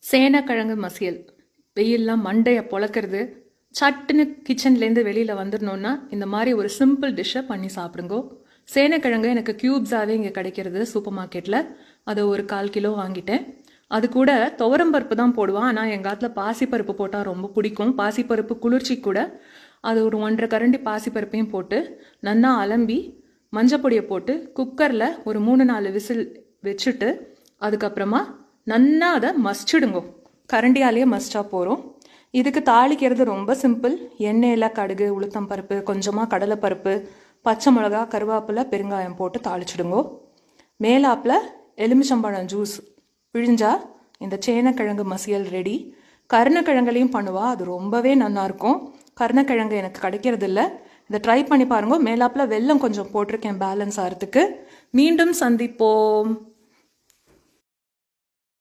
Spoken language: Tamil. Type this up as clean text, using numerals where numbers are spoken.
சேனக்கிழங்கு மசியல். வெயில்லாம் மண்டையை பொளக்கிறது. சட்டுன்னு கிச்சன்லேருந்து வெளியில் வந்துடணுன்னா இந்த மாதிரி ஒரு சிம்பிள் டிஷ்ஷை பண்ணி சாப்பிடுங்கோ. சேனக்கிழங்கு எனக்கு க்யூப்ஸாகவே இங்கே கிடைக்கிறது சூப்பர் மார்க்கெட்டில். அதை ஒரு 1/4 கிலோ வாங்கிட்டேன். அது கூட துவரம்பருப்பு தான் போடுவான். ஆனால் எங்கள் காலத்தில் பாசிப்பருப்பு போட்டால் ரொம்ப பிடிக்கும். பாசிப்பருப்பு குளிர்ச்சி கூட. அது ஒரு 1.5 கரண்டி பாசிப்பருப்பையும் போட்டு நல்லா அலம்பி மஞ்சப்பொடியை போட்டு குக்கரில் ஒரு 3-4 விசில் வச்சுட்டு அதுக்கப்புறமா நல்லா அதை மசிச்சிடுங்கோ. கரண்டியாலேயே மசிச்சா போகிறோம். இதுக்கு தாளிக்கிறது ரொம்ப சிம்பிள். எண்ணெயில் கடுகு, உளுத்தம் பருப்பு, கொஞ்சமாக கடலைப்பருப்பு, பச்சை மிளகா, கருவேப்பிலை, பெருங்காயம் போட்டு தாளிச்சிடுங்கோ. மேலாப்பில் எலுமிச்சம்பழம் ஜூஸ் பிழிஞ்சா இந்த சேனக்கிழங்கு மசியல் ரெடி. கருணக்கிழங்குலையும் பண்ணுவா, அது ரொம்பவே நல்லாயிருக்கும். கருணக்கிழங்கு எனக்கு கிடைக்கிறது இல்லை. இதை ட்ரை பண்ணி பாருங்க. மேலாப்பில் வெல்லம் கொஞ்சம் போட்டிருக்கேன் பேலன்ஸ் ஆகிறதுக்கு. மீண்டும் சந்திப்போம்.